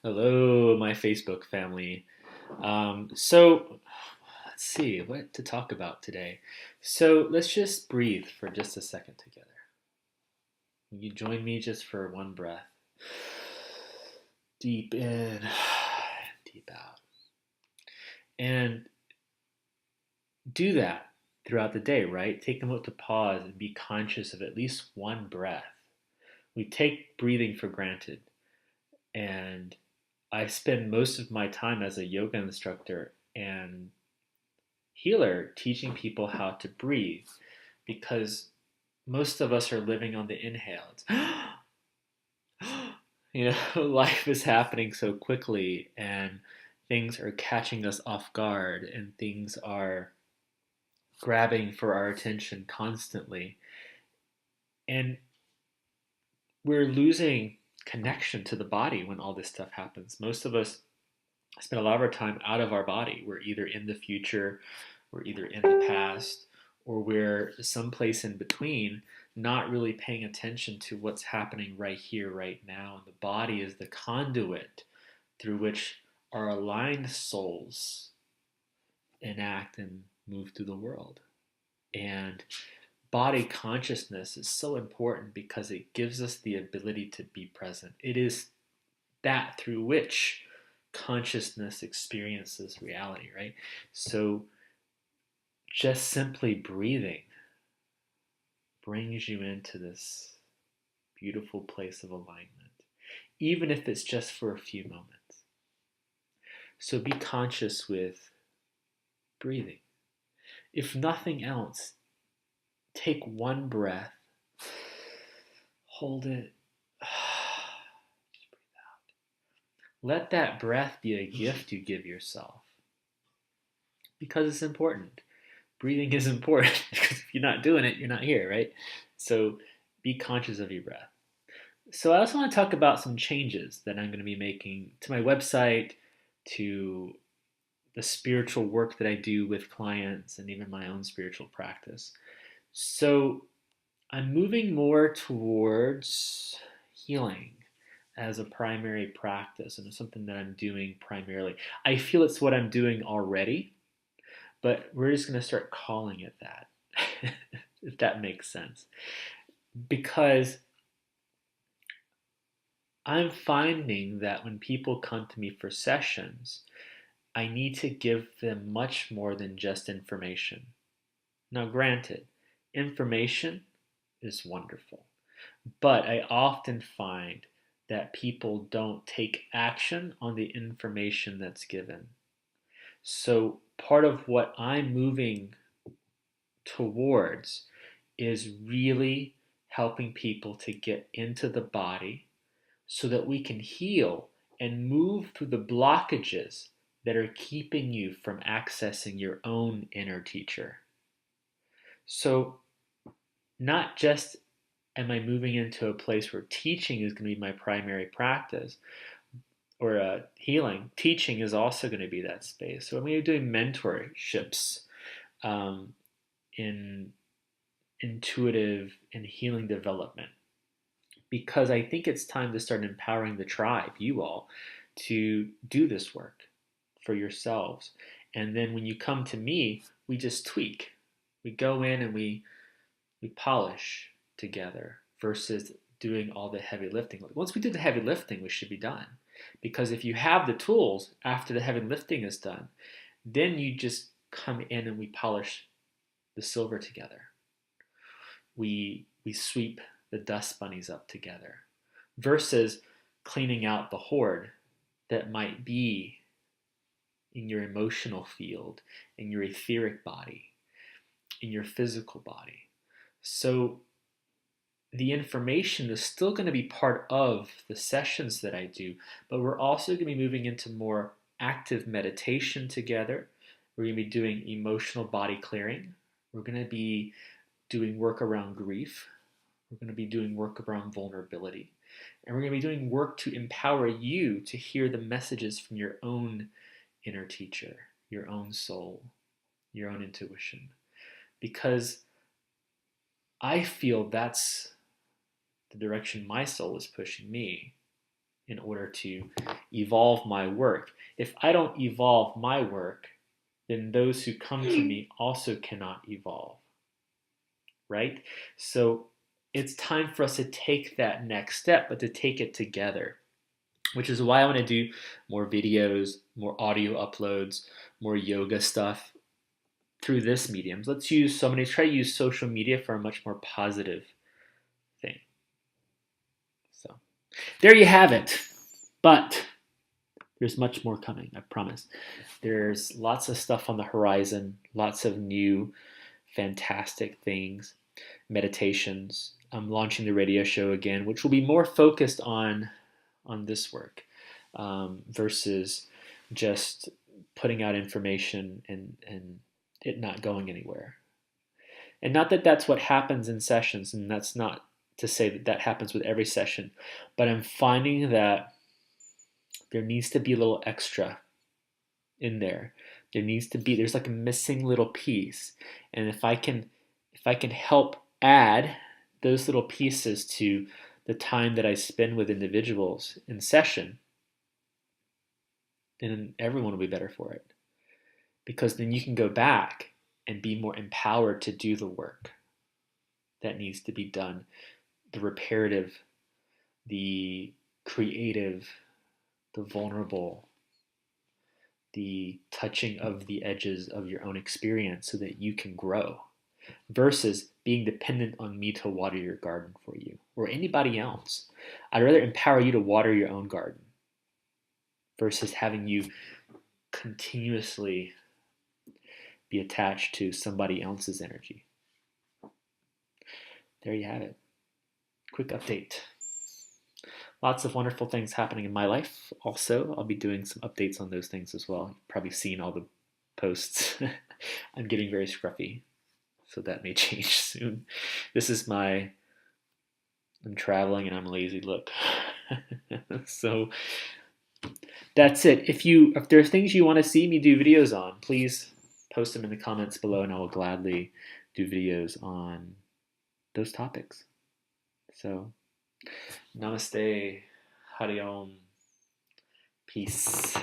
Hello, my Facebook family. So, let's see what to talk about today. So, let's just breathe for just a second together. Will you join me just for one breath? Deep in, deep out. And do that throughout the day, right? Take a moment to pause and be conscious of at least one breath. We take breathing for granted. And I spend most of my time as a yoga instructor and healer teaching people how to breathe because most of us are living on the inhale. Life is happening so quickly and things are catching us off guard and things are grabbing for our attention constantly. And we're losing connection to the body when all this stuff happens. Most of us spend a lot of our time out of our body. We're either in the future, we're either in the past, or we're someplace in between, not really paying attention to what's happening right here, right now. And the body is the conduit through which our aligned souls enact and move through the world. And body consciousness is so important because it gives us the ability to be present. It is that through which consciousness experiences reality, right? So just simply breathing brings you into this beautiful place of alignment, even if it's just for a few moments. So be conscious with breathing. If nothing else, take one breath, hold it, just breathe out. Let that breath be a gift you give yourself because it's important. Breathing is important because if you're not doing it, you're not here, right? So be conscious of your breath. So I also want to talk about some changes that I'm going to be making to my website, to the spiritual work that I do with clients, and even my own spiritual practice. So I'm moving more towards healing as a primary practice, and it's something that I'm doing primarily. I feel it's what I'm doing already, but we're just going to start calling it that, if that makes sense. Because I'm finding that when people come to me for sessions, I need to give them much more than just information. Now, granted, information is wonderful, but I often find that people don't take action on the information that's given. So, part of what I'm moving towards is really helping people to get into the body so that we can heal and move through the blockages that are keeping you from accessing your own inner teacher. So, not just am I moving into a place where teaching is going to be my primary practice or healing, teaching is also going to be that space. So, I'm going to be doing mentorships in intuitive and healing development because I think it's time to start empowering the tribe, you all, to do this work for yourselves. And then when you come to me, we just tweak. We go in and we polish together versus doing all the heavy lifting. Once we do the heavy lifting, we should be done. Because if you have the tools after the heavy lifting is done, then you just come in and we polish the silver together. We sweep the dust bunnies up together versus cleaning out the hoard that might be in your emotional field, in your etheric body, in your physical body. So the information is still going to be part of the sessions that I do, but we're also going to be moving into more active meditation together. We're going to be doing emotional body clearing. We're going to be doing work around grief. We're going to be doing work around vulnerability. And we're going to be doing work to empower you to hear the messages from your own inner teacher, your own soul, your own intuition. Because I feel that's the direction my soul is pushing me in order to evolve my work. If I don't evolve my work, then those who come to me also cannot evolve, right? So it's time for us to take that next step, but to take it together, which is why I want to do more videos, more audio uploads, more yoga stuff through this medium. Let's use so many, try to use social media for a much more positive thing. So there you have it. But there's much more coming, I promise. There's lots of stuff on the horizon, lots of new, fantastic things, meditations. I'm launching the radio show again, which will be more focused on this work versus just putting out information and it not going anywhere. And not that that's what happens in sessions, and that's not to say that that happens with every session, but I'm finding that there needs to be a little extra in there. There's like a missing little piece. And if I can help add those little pieces to the time that I spend with individuals in session, then everyone will be better for it. Because then you can go back and be more empowered to do the work that needs to be done, the reparative, the creative, the vulnerable, the touching of the edges of your own experience so that you can grow, versus being dependent on me to water your garden for you or anybody else. I'd rather empower you to water your own garden versus having you continuously be attached to somebody else's energy. There you have it. Quick update. Lots of wonderful things happening in my life. Also, I'll be doing some updates on those things as well. You've probably seen all the posts. I'm getting very scruffy, so that may change soon. This is I'm traveling and I'm lazy look. So that's it. If there are things you want to see me do videos on, please post them in the comments below and I will gladly do videos on those topics. So, namaste, Hari Om, peace.